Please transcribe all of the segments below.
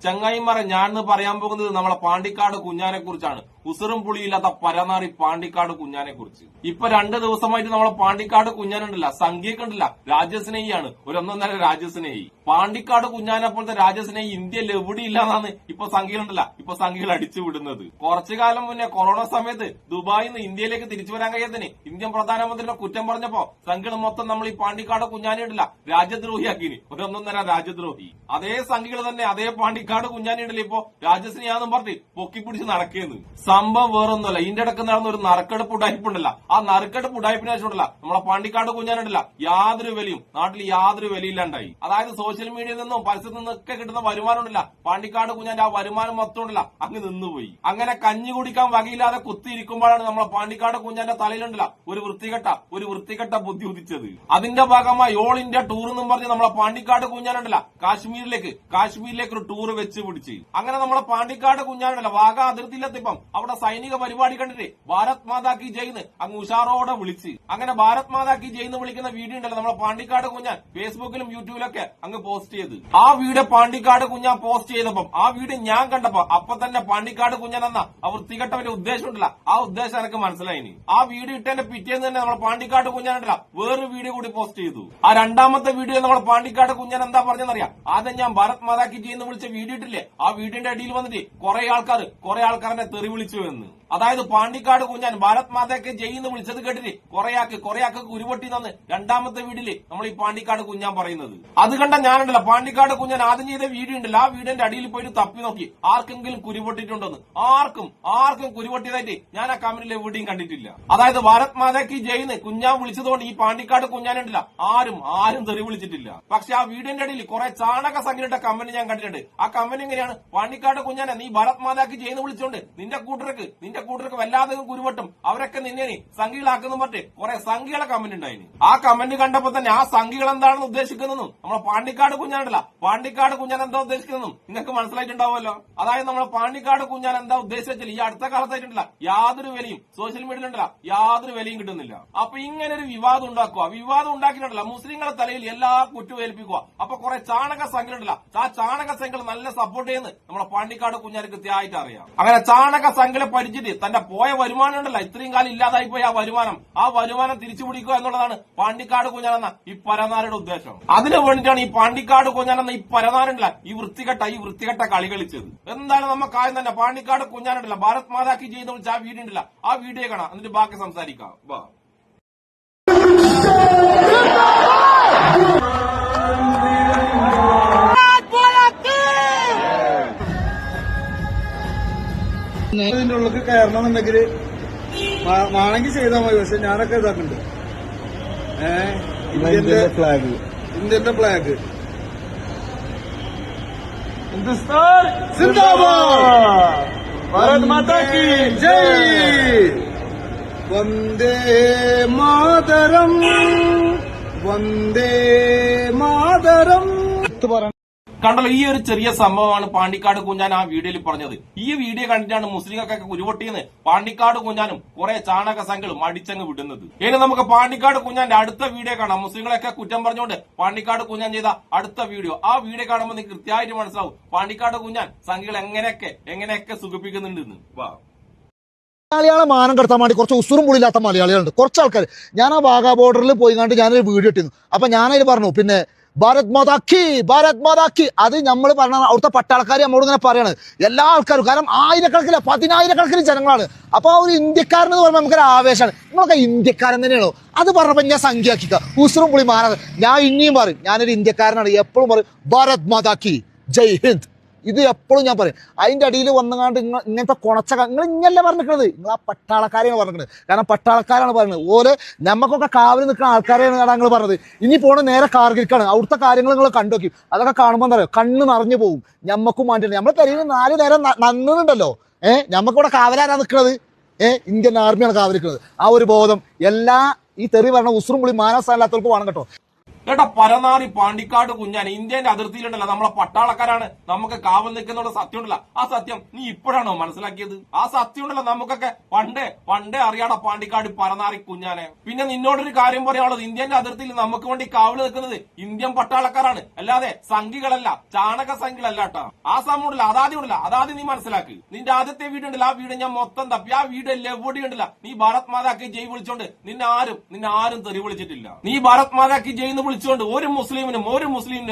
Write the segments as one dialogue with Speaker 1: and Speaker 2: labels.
Speaker 1: ചങ്ങായിമാരെ ഞാൻ പറയാൻ പോകുന്നത് നമ്മളെ പാണ്ടിക്കാട് കുഞ്ഞാനെ കുറിച്ചാണ്. ഉസറും പുളിയില്ലാത്ത പരനാറി പാണ്ടിക്കാട് കുഞ്ഞാനെ കുറിച്ച്. ഇപ്പൊ 2 ദിവസമായിട്ട് നമ്മളെ പാണ്ടിക്കാട് കുഞ്ഞാനുണ്ടല്ല, സംഖ്യയൊക്കെ ഉണ്ടല്ല, രാജ്യസ്നേഹിയാണ്, ഒരൊന്നൊന്നര രാജ്യസ്നേഹി. പാണ്ടിക്കാട് കുഞ്ഞാനെ പോലത്തെ രാജ്യസ്നേഹി ഇന്ത്യയിൽ എവിടെയില്ലെന്നാണ് ഇപ്പൊ സംഖ്യകളുണ്ടല്ല, ഇപ്പൊ സംഖ്യകൾ അടിച്ചു വിടുന്നത്. കുറച്ചു കാലം മുന്നേ കൊറോണ സമയത്ത് ദുബായിൽ നിന്ന് ഇന്ത്യയിലേക്ക് തിരിച്ചു വരാൻ കഴിയാത്തതിന് ഇന്ത്യൻ പ്രധാനമന്ത്രിയുടെ കുറ്റം പറഞ്ഞപ്പോ സംഖ്യകൾ മൊത്തം നമ്മൾ ഈ പാണ്ടിക്കാട് കുഞ്ഞാനെ ഉണ്ടല്ല രാജ്യദ്രോഹിയാക്കിന്, ഒരൊന്നൊന്നര രാജ്യദ്രോഹി. അതേ സംഖ്യകൾ തന്നെ അതേ പാണ്ടിക്കാട് കുഞ്ഞാനെ ഉണ്ടല്ലോ ഇപ്പൊ രാജ്യസ്നേഹിയാന്നും പറഞ്ഞ് പൊക്കിപ്പിടിച്ച് നടക്കുന്നു. സംഭവം വേറൊന്നുമല്ല, ഇതിന്റെ ഇടക്ക് നടന്ന ഒരു നറുക്കെടുപ്പ് ഉടായ്പുണ്ടല്ല, ആ നറുക്കെടുപ്പ് ഉടായ്പിനെ വെച്ചിട്ടുണ്ടല്ല നമ്മളെ പാണ്ടിക്കാട് കുഞ്ഞാനുണ്ടല്ല യാതൊരു വിലയും നാട്ടിൽ യാതൊരു വിലയില്ലാണ്ടായി. അതായത് സോഷ്യൽ മീഡിയയിൽ നിന്നും പരസ്യത്തിൽ നിന്നൊക്കെ കിട്ടുന്ന വരുമാനം ഉണ്ടല്ല, പാണ്ടിക്കാട് കുഞ്ഞാന്റെ ആ വരുമാനം മൊത്തം ഉണ്ടല്ല അങ്ങ് നിന്നുപോയി. അങ്ങനെ കഞ്ഞി കുടിക്കാൻ വകയില്ലാതെ കുത്തിയിരിക്കുമ്പോഴാണ് നമ്മളെ പാണ്ടിക്കാട് കുഞ്ഞാന്റെ തലയിലുണ്ടല്ല ഒരു വൃത്തികെട്ട ബുദ്ധി ഉദിച്ചത്. അതിന്റെ ഭാഗമായി ഓൾ ഇന്ത്യ ടൂർ എന്നും പറഞ്ഞ് നമ്മളെ പാണ്ടിക്കാട് കുഞ്ഞാനുണ്ടല്ല കാശ്മീരിലേക്ക് ഒരു ടൂർ വെച്ച് പിടിച്ച്. അങ്ങനെ നമ്മളെ പാണ്ടിക്കാട് കുഞ്ഞാനുണ്ടല്ല വാഗ അതിർത്തിയിലെത്തിപ്പം അവിടെ സൈനിക പരിപാടി കണ്ടിട്ട് ഭാരത് മാതാ കി ജയ്ന്ന് അങ്ങ് ഉഷാറോടെ വിളിച്ച്. അങ്ങനെ ഭാരത് മാതാ കി ജയ്ന്ന് വിളിക്കുന്ന വീഡിയോ ഉണ്ടല്ലോ നമ്മളെ പാണ്ടിക്കാട് കുഞ്ഞാൻ ഫേസ്ബുക്കിലും യൂട്യൂബിലൊക്കെ അങ്ങ് പോസ്റ്റ് ചെയ്ത്. ആ വീഡിയോ പാണ്ടിക്കാട് കുഞ്ഞാൻ പോസ്റ്റ് ചെയ്തപ്പം ആ വീഡിയോ ഞാൻ കണ്ടപ്പോ അപ്പൊ തന്നെ പാണ്ടിക്കാട് കുഞ്ഞാൻ എന്ന ആ വൃത്തികെട്ടവന്റെ ഉദ്ദേശം ഉണ്ടല്ല, ആ ഉദ്ദേശം എനിക്ക് മനസ്സിലായിനി. ആ വീഡിയോ ഇട്ടതിന്റെ പിറ്റേന്ന് തന്നെ നമ്മളെ പാണ്ടിക്കാട് കുഞ്ഞാനുണ്ടല്ല വേറൊരു വീഡിയോ കൂടി പോസ്റ്റ് ചെയ്തു. ആ രണ്ടാമത്തെ വീഡിയോ നമ്മളെ പാണ്ടിക്കാട് കുഞ്ഞാൻ എന്താ പറഞ്ഞെന്നറിയാം. ആദ്യം ഞാൻ ഭാരത് മാതാ കി ജയ്ന്ന് വിളിച്ച വീഡിയോ ഇട്ടില്ലേ, ആ വീഡിയോന്റെ അടിയിൽ വന്നിട്ട് കുറെ ആൾക്കാരെ തെറി വിളിച്ചു എന്ന്. അതായത് പാണ്ടിക്കാട് കുഞ്ഞാൻ ഭാരത് മാതയ്ക്ക് ജയ്ന്ന് വിളിച്ചത് കേട്ടിട്ട് കൊറേയാൾക്ക് കുരുപൊട്ടി തന്ന് രണ്ടാമത്തെ വീഡിയോയില് നമ്മൾ ഈ പാണ്ടിക്കാട് കുഞ്ഞാൻ പറയുന്നത്. അത് കണ്ട ഞാനുണ്ടല്ലോ പാണ്ടിക്കാട് കുഞ്ഞാൻ ആദ്യം ചെയ്ത വീഡിയോ ഉണ്ടല്ലോ, ആ വീഡിയോന്റെ അടിയിൽ പോയിട്ട് തപ്പി നോക്കി ആർക്കെങ്കിലും കുരുപൊട്ടിട്ടുണ്ടോന്ന്. ആർക്കും കുരുപൊട്ടിയതായിട്ട് ഞാൻ ആ കമന്റിൽ എവിടെയും കണ്ടിട്ടില്ല. അതായത് ഭാരത് മാതയ്ക്ക് ജയ്ന്ന് കുഞ്ഞാൻ വിളിച്ചതുകൊണ്ട് ഈ പാണ്ടിക്കാട് കുഞ്ഞാനുണ്ടല്ല ആരും തെറി വിളിച്ചിട്ടില്ല. പക്ഷെ ആ വീഡിയോന്റെ അടിയിൽ കുറെ ചാണക സംഖ്യയുടെ കമന്റ് ഞാൻ കണ്ടിട്ടുണ്ട്. ആ കമന്റ് എങ്ങനെയാണ്, പാണ്ടിക്കാട് കുഞ്ഞാനെ നീ ഭാരത് മാതാക്ക് ജയ്ന്ന് വിളിച്ചോണ്ട് നിന്റെ കൂട്ടർക്ക് വല്ലാതെ കുരുവട്ടും, അവരൊക്കെ നിന്നെ സംഖ്യകളാക്കുന്നു പറഞ്ഞിട്ട് കുറെ സംഖ്യകളെ കമന്റ് ഉണ്ടായിന്. ആ കമന്റ് കണ്ടപ്പോ തന്നെ ആ സംഖ്യകൾ എന്താണെന്ന് ഉദ്ദേശിക്കുന്നതെന്നും നമ്മളെ പാണ്ടിക്കാട് കുഞ്ഞാനല്ല പാണ്ടിക്കാട് കുഞ്ഞാൻ എന്താ ഉദ്ദേശിക്കുന്നതെന്നും നിങ്ങൾക്ക് മനസ്സിലായിട്ടുണ്ടാവുമല്ലോ. അതായത് നമ്മളെ പാണ്ടിക്കാട് കുഞ്ഞാൻ എന്താ ഉദ്ദേശിച്ചാൽ ഈ അടുത്ത കാലത്തായിട്ടുണ്ടല്ല യാതൊരു വിലയും സോഷ്യൽ മീഡിയയിലുണ്ടല്ല യാതൊരു വിലയും കിട്ടുന്നില്ല. അപ്പൊ ഇങ്ങനെ ഒരു വിവാദം ഉണ്ടാക്കുക, വിവാദം ഉണ്ടാക്കിയിട്ടുണ്ടല്ല മുസ്ലിങ്ങളെ തലയിൽ എല്ലാ കുറ്റവും ഏൽപ്പിക്കുക. അപ്പൊ കുറെ ചാണക സംഖ്യ ഉണ്ടല്ല, ആ ചാണക സംഖ്യകൾ നല്ല സപ്പോർട്ട് ചെയ്യുന്നത് നമ്മളെ പാണ്ടിക്കാട് കുഞ്ഞാന് കൃത്യമായിട്ട് അറിയാം. അങ്ങനെ ചാണക സംഖ്യകളെ പരിചിട്ട് തന്റെ പോയ വരുമാനം ഉണ്ടല്ല, ഇത്രയും കാലം ഇല്ലാതായി പോയി ആ വരുമാനം തിരിച്ചു പിടിക്കുക എന്നുള്ളതാണ് പാണ്ടിക്കാട് കുഞ്ഞാനെന്ന ഈ പരനാരുടെ ഉദ്ദേശം. അതിനു വേണ്ടിയിട്ടാണ് ഈ പാണ്ടിക്കാട് കുഞ്ഞാനെന്ന ഈ പരനാരുണ്ടല്ല ഈ വൃത്തികെട്ട കളി കളിച്ചത്. എന്തായാലും നമുക്ക് ആദ്യം തന്നെ പാണ്ടിക്കാട് കുഞ്ഞാനുണ്ടല്ല ഭാരത് മാതാക്കി ചെയ്യുന്ന വിളിച്ച ആ വീഡിയോ ഉണ്ടല്ല, ആ വീഡിയോ കാണാം, എന്നിട്ട് ബാക്കി സംസാരിക്കാം.
Speaker 2: ഇതിന്റെ ഉള്ളിൽ കയറണമെന്നുണ്ടെങ്കിൽ വേണമെങ്കിൽ ചെയ്താൽ മതി. പക്ഷെ ഞാനൊക്കെ ഇതാക്കുന്നുണ്ട്. ഇന്ത്യന്റെ ഫ്ലാഗ് ഹിന്ദുസ്ഥാൻ സിന്ദാബാദ്, ഭാരത് മാതാ കി ജയ്, വന്ദേ മാതരം, വന്ദേ മാതരം.
Speaker 1: കണ്ടല്ലോ, ഈ ഒരു ചെറിയ സംഭവമാണ് പാണ്ടിക്കാട് കുഞ്ഞാൻ ആ വീഡിയോയിൽ പറഞ്ഞത്. ഈ വീഡിയോ കണ്ടിട്ടാണ് മുസ്ലിങ്ങൾക്കൊക്കെ ഉരുപൊട്ടിയെന്ന് പാണ്ടിക്കാട് കുഞ്ഞാനും കുറെ ചാണക സംഖ്യകളും അടിച്ചങ്ങ് വിടുന്നത്. ഇനി നമുക്ക് പാണ്ടിക്കാട് കുഞ്ഞാന്റെ അടുത്ത വീഡിയോ കാണാം. മുസ്ലിങ്ങളെയൊക്കെ കുറ്റം പറഞ്ഞുകൊണ്ട് പാണ്ടിക്കാട് കുഞ്ഞാൻ ചെയ്ത അടുത്ത വീഡിയോ. ആ വീഡിയോ കാണുമ്പോൾ നിങ്ങൾക്ക് കൃത്യമായിട്ട് മനസ്സിലാവും പാണ്ടിക്കാട് കുഞ്ഞാൻ സംഖ്യകൾ എങ്ങനെയൊക്കെ സുഖിപ്പിക്കുന്നുണ്ടെന്ന്.
Speaker 3: മലയാള മാനം കടത്താൻ വേണ്ടി കുറച്ച് ഉസുറും പുളിയില്ലാത്ത മലയാളികളുണ്ട്, കുറച്ച് ആൾക്കാർ. ഞാൻ ആ വാഗാ ബോർഡറിൽ പോയി കണ്ട് ഞാനൊരു വീഡിയോ ഇട്ടിരുന്നു. അപ്പൊ ഞാനതിൽ പറഞ്ഞു പിന്നെ ഭാരത് മാതാക്കി അത് നമ്മൾ പറഞ്ഞ അവിടുത്തെ പട്ടാളക്കാർ നമ്മളോട് ഇങ്ങനെ പറയാണ് എല്ലാ ആൾക്കാരും. കാരണം ആയിരക്കണക്കിന് 10,000 ജനങ്ങളാണ്. അപ്പൊ ഒരു ഇന്ത്യക്കാരനെന്ന് പറയുമ്പോൾ നമുക്കൊരു ആവേശമാണ്. നിങ്ങളൊക്കെ ഇന്ത്യക്കാരൻ തന്നെയാണോ? അത് പറഞ്ഞപ്പോ ഞാൻ സംഖ്യാക്കിക്ക ഉസുറും പുളി മാന. ഞാൻ ഇനിയും പറയും ഞാനൊരു ഇന്ത്യക്കാരനാണ്. എപ്പോഴും പറയും ഭാരത് മാതാക്കി ജയ് ഹിന്ദ്. ഇത് എപ്പോഴും ഞാൻ പറയും. അതിന്റെ അടിയിൽ വന്നുകാണ്ട് ഇങ്ങനത്തെ കുണച്ച നിങ്ങൾ ഇങ്ങനല്ലേ പറഞ്ഞിരിക്കുന്നത്, നിങ്ങൾ ആ പട്ടാളക്കാരെയാണ് പറഞ്ഞിരിക്കുന്നത്. കാരണം പട്ടാളക്കാരാണ് പറയുന്നത്. ഓരോ നമുക്കൊക്കെ കാവലിൽ നിൽക്കുന്ന ആൾക്കാരെയാണ് ഞങ്ങൾ പറഞ്ഞത്. ഇനി പോണ നേരെ കാർഗിൽക്കാണ്. അവിടുത്തെ കാര്യങ്ങൾ നിങ്ങൾ കണ്ടുനോക്കി. അതൊക്കെ കാണുമ്പോൾ എന്താ പറയുക, കണ്ണ് നിറഞ്ഞു പോകും. ഞമ്മക്കും വേണ്ടിയിട്ട് നമ്മളെ പെരയിൽ 4 നേരം നന്നുന്നുണ്ടല്ലോ. ഞമ്മക്കിവിടെ കാവലാരാ നിൽക്കുന്നത്? ഇന്ത്യൻ ആർമിയാണ് കാവലിക്കുന്നത്. ആ ഒരു ബോധം എല്ലാ ഈ തെറി പറഞ്ഞ ഉസുറും പുളി മാനസാലാത്തവർക്ക് വേണം കേട്ടോ.
Speaker 1: കേട്ടോ പരനാറി പാണ്ടിക്കാട് കുഞ്ഞാൻ ഇന്ത്യന്റെ അതിർത്തിയിലുണ്ടല്ലോ നമ്മളെ പട്ടാളക്കാരാണ് നമുക്ക് കാവൽ നിൽക്കുന്ന സത്യം ഉണ്ടല്ലോ. ആ സത്യം നീ ഇപ്പോഴാണോ മനസ്സിലാക്കിയത്? ആ സത്യം ഉണ്ടല്ലോ നമുക്കൊക്കെ പണ്ടേ അറിയാടാ പാണ്ടിക്കാട് പരനാറി കുഞ്ഞാനെ. പിന്നെ നിന്നോടൊരു കാര്യം പറയാനുള്ളത്, ഇന്ത്യന്റെ അതിർത്തിയിൽ നമുക്ക് വേണ്ടി കാവൽ നിൽക്കുന്നത് ഇന്ത്യൻ പട്ടാളക്കാരാണ്, അല്ലാതെ സംഘികളല്ല, ചാണക സംഘികളല്ല കേട്ടോ. ആ സമയം ഉണ്ടല്ലോ അതാദ്യം നീ മനസ്സിലാക്ക്. നിന്റെ ആദ്യത്തെ വീടുണ്ടല്ലോ, ആ വീട് ഞാൻ മൊത്തം തപ്പി. ആ വീട് എവിടെ ഉണ്ടല്ലോ നീ ഭാരത് മാതാക്കി ജയ് വിളിച്ചോണ്ട് നിന്നെ ആരും തെറി വിളിച്ചിട്ടില്ല. നീ ഭാരത് മാതാക്കി ജയ് എന്ന് വിളിച്ചുകൊണ്ട് ഒരു മുസ്ലിമിനും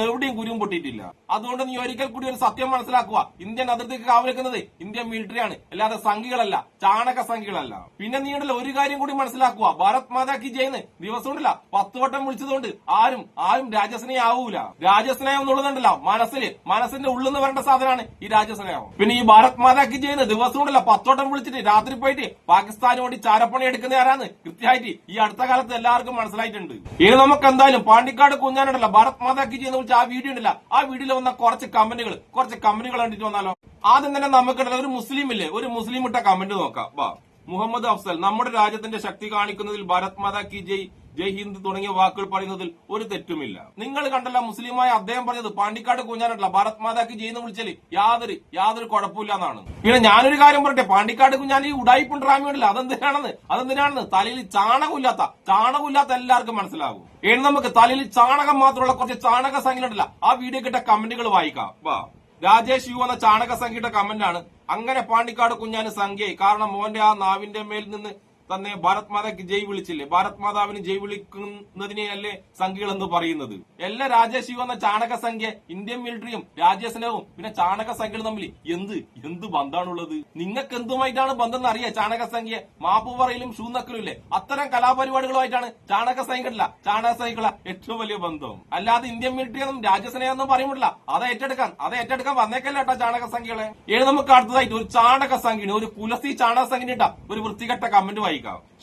Speaker 1: എവിടെയും കുരുവും പൊട്ടിയിട്ടില്ല. അതുകൊണ്ട് നീ ഒരിക്കൽ കൂടി ഒരു സത്യം മനസ്സിലാക്കുക, ഇന്ത്യൻ അതിർത്തിക്ക് കാവലിക്കുന്നത് ഇന്ത്യൻ മിലിറ്ററിയാണ്, അല്ലാതെ സംഘികളല്ല, ചാണക സംഘികളല്ല. പിന്നെ നീ ഉണ്ടല്ലോ ഒരു കാര്യം കൂടി മനസ്സിലാക്കുക, ഭാരത് മാതാക്കി ജയ്ന്ന് ദിവസം ഉണ്ടല്ല 10 വട്ടം വിളിച്ചതുകൊണ്ട് ആരും രാജ്യസ്നേഹം ആവൂല. രാജ്യസ്നേഹം എന്നുള്ളതുണ്ടല്ലോ മനസ്സിന്റെ ഉള്ളിൽ നിന്ന് വരേണ്ട സാധനമാണ് ഈ രാജ്യസ്നേഹം. പിന്നെ ഈ ഭാരത് മാതാക്കി ജയ്ന്ന് ദിവസം ഉണ്ടല്ലോ 10 വട്ടം വിളിച്ചിട്ട് രാത്രി പോയിട്ട് പാകിസ്ഥാന് വേണ്ടി ചാരപ്പണി എടുക്കുന്ന ആരാന്ന് കൃത്യമായിട്ട് ഈ അടുത്ത കാലത്ത് എല്ലാവർക്കും മനസ്സിലായിട്ടുണ്ട്. ഇനി നമുക്ക് എന്തായാലും പാണ്ടിക്കാട് കുഞ്ഞാനുണ്ടല്ലോ ഭാരത് മാതാക്കി ജയ്ന്ന് വിളിച്ച ആ വീഡിയോ ഉണ്ടല്ലോ, ആ വീഡിയോയിൽ വന്ന കുറച്ച് കമന്റുകൾ കണ്ടിട്ട് വന്നാലോ? ആദ്യം തന്നെ നമുക്കുണ്ടല്ലോ ഒരു മുസ്ലിം ഇട്ട കമന്റ് നോക്കാം. മുഹമ്മദ് അഫ്സൽ, നമ്മുടെ രാജ്യത്തിന്റെ ശക്തി കാണിക്കുന്നതിൽ ഭാരത് മാതാ കി ജയ് ഹിന്ദ് തുടങ്ങിയ വാക്കുകൾ പറയുന്നതിൽ ഒരു തെറ്റുമില്ല. നിങ്ങൾ കണ്ടല്ല മുസ്ലിമായ അദ്ദേഹം പറഞ്ഞത് പാണ്ടിക്കാട് കുഞ്ഞാനല്ല ഭാരത് മാതാ കി ജയ് എന്ന് വിളിച്ചാൽ യാതൊരു കുഴപ്പമില്ല എന്നാണ്. പിന്നെ ഞാനൊരു കാര്യം പറയട്ടെ, പാണ്ടിക്കാട് കുഞ്ഞാൻ ഈ ഉടായിപ്പും ഡ്രാമയുണ്ടല്ലോ അതെന്തിനാണെന്ന് തലയിൽ ചാണകമില്ലാത്ത എല്ലാവർക്കും മനസ്സിലാകും. ഇനി നമുക്ക് തലയിൽ ചാണകം മാത്രമുള്ള കുറച്ച് ചാണക സംഖ്യയുണ്ടല്ലോ, ആ വീഡിയോ കിട്ട കമന്റുകൾ വായിക്കാം. രാജേഷ് യു എന്ന ചാണക സംഖ്യയുടെ കമന്റാണ്. അങ്ങനെ പാണ്ടിക്കാട് കുഞ്ഞാന് സംഖ്യയായി, കാരണം മോന്റെ ആ നാവിന്റെ മേൽ നിന്ന് തന്നെ ഭാരത് മാതാക്ക് ജയ് വിളിച്ചില്ലേ, ഭാരത് മാതാവിന് ജയ് വിളിക്കുന്നതിനെയല്ലേ സംഖ്യകൾ എന്ന് പറയുന്നത്. എല്ലാ രാജേഷ് യു എന്ന ചാണക സംഖ്യ ഇന്ത്യൻ മിലിറ്ററിയും രാജ്യസ്നേഹവും പിന്നെ ചാണക സംഖ്യകളും തമ്മിൽ എന്ത് ബന്ധാണുള്ളത്? നിങ്ങൾക്ക് എന്തുമായിട്ടാണ് ബന്ധം എന്ന് അറിയാം? ചാണക സംഖ്യ മാപ്പ് പറയലും ഷൂന്നക്കലും ഇല്ലേ, അത്തരം കലാപരിപാടികളുമായിട്ടാണ് ചാണക സംഖ്യകള ഏറ്റവും വലിയ ബന്ധം. അല്ലാതെ ഇന്ത്യൻ മിലിറ്ററി എന്നും രാജ്യസ്നേഹം എന്നും പറയുമ്പോഴല്ല അത് ഏറ്റെടുക്കാൻ വന്നേക്കല്ല കേട്ടോ ചാണക സംഖ്യകളെ. ഏത് നമുക്ക് അടുത്തതായിട്ട് ഒരു ചാണക സംഖ്യ, ഒരു കുലസി ചാണക സംഖ്യ ഒരു വൃത്തികെട്ട കമന്റ് വായിക്കാം.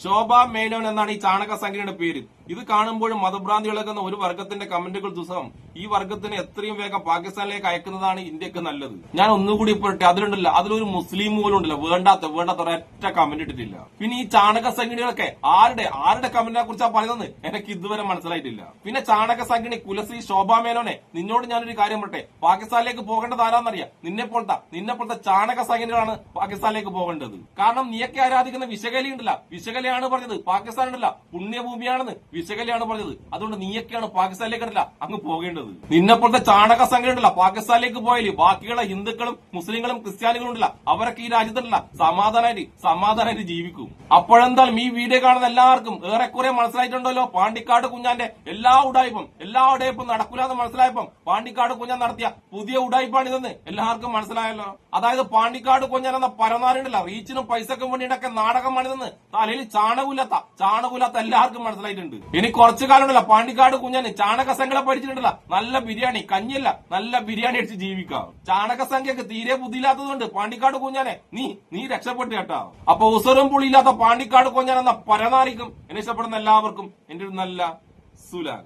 Speaker 1: ശോഭ മേനോൻ എന്നാണ് ഈ ചാണക സംഖ്യയുടെ പേര്. ഇത് കാണുമ്പോഴും മതഭ്രാന്തി ഇളകുന്ന ഒരു വർഗത്തിന്റെ കമന്റുകൾ ദുസ്സഹം. ഈ വർഗത്തിന് എത്രയും വേഗം പാകിസ്ഥാനിലേക്ക് അയക്കുന്നതാണ് ഇന്ത്യക്ക് നല്ലത്. ഞാൻ ഒന്നുകൂടി പറയട്ടെ, അതിലൊരു മുസ്ലിം പോലും ഉണ്ടല്ലോ വേണ്ടാത്ത ഒരൊറ്റ കമന്റ് ഇട്ടിട്ടില്ല. പിന്നെ ഈ ചാണക സംഖ്യകളൊക്കെ ആരുടെ കമന്റിനെ കുറിച്ചാണ് പറയുന്നത് എനിക്ക് ഇതുവരെ മനസ്സിലായിട്ടില്ല. പിന്നെ ചാണക സംഖ്യണി കുലശ്രീ ശോഭ മേനോനെ, നിന്നോട് ഞാനൊരു കാര്യം പറയട്ടെ, പാകിസ്ഥാനിലേക്ക് പോകേണ്ടത് ആരാന്നറിയാം? നിന്നെ പോലത്തെ ചാണക സംഖ്യകളാണ് പാകിസ്ഥാനിലേക്ക് പോകേണ്ടത്. കാരണം നീയൊക്കെ ആരാധിക്കുന്ന വിശകലി ഉണ്ടല്ല, വിശകലയാണ് പറഞ്ഞത് പാകിസ്ഥാൻ ഉണ്ടല്ല പുണ്യഭൂമിയാണെന്ന് വിശകലയാണ് പറഞ്ഞത്. അതുകൊണ്ട് നീയൊക്കെയാണ് പാകിസ്ഥാനിലേക്ക് ഉണ്ടല്ല അങ്ങ് പോകേണ്ടത്. നിന്നെപ്പോലത്തെ ചാണക സംഖ്യ ഉണ്ടല്ല പാകിസ്ഥാനിലേക്ക് പോയാല് ബാക്കിയുള്ള ഹിന്ദുക്കളും മുസ്ലിങ്ങളും ക്രിസ്ത്യാനികളും ഉണ്ടല്ല അവരൊക്കെ ഈ രാജ്യത്തുണ്ടല്ല സമാധാനമായിട്ട് ജീവിക്കും. അപ്പോഴെന്തായാലും ഈ വീഡിയോ കാണുന്ന എല്ലാവർക്കും ഏറെക്കുറെ മനസ്സിലായിട്ടുണ്ടല്ലോ പാണ്ടിക്കാട് കുഞ്ഞാന്റെ എല്ലാ ഉടായ്പും നടക്കൂലെന്ന് മനസ്സിലായപ്പം പാണ്ടിക്കാട് കുഞ്ഞാൻ നടത്തിയ പുതിയ ഉടായ്പാണിതെന്ന് എല്ലാവർക്കും മനസ്സിലായല്ലോ. അതായത് പാണ്ടിക്കാട് കുഞ്ഞാൻ എന്ന പരനാറുണ്ടല്ല റീച്ചിനും പൈസക്കും വേണ്ടിയിട്ടൊക്കെ നാടകമാണിതെന്ന് തലയിൽ ചാണകമില്ലാത്ത എല്ലാവർക്കും മനസ്സിലായിട്ടുണ്ട്. ഇനി കുറച്ചു കാലം ഉണ്ടല്ല പാണ്ടിക്കാട് കുഞ്ഞാന് ചാണക സംഖ്യ പഠിച്ചിട്ടുണ്ടല്ല നല്ല ബിരിയാണി, കഞ്ഞിയല്ല നല്ല ബിരിയാണി അടിച്ച് ജീവിക്കാം. ചാണക സംഖ്യക്ക് തീരെ ബുദ്ധിയില്ലാത്തതുകൊണ്ട് പാണ്ടിക്കാട് കുഞ്ഞാനെ നീ രക്ഷപ്പെട്ടു കേട്ടോ. അപ്പൊ ഉസറും പുളിയില്ലാത്ത പാണ്ടിക്കാട് കുഞ്ഞാൻ എന്ന പരനാരിക്കും എന്നെ ഇഷ്ടപ്പെടുന്ന എല്ലാവർക്കും എന്റെ ഒരു നല്ല സുലാൻ.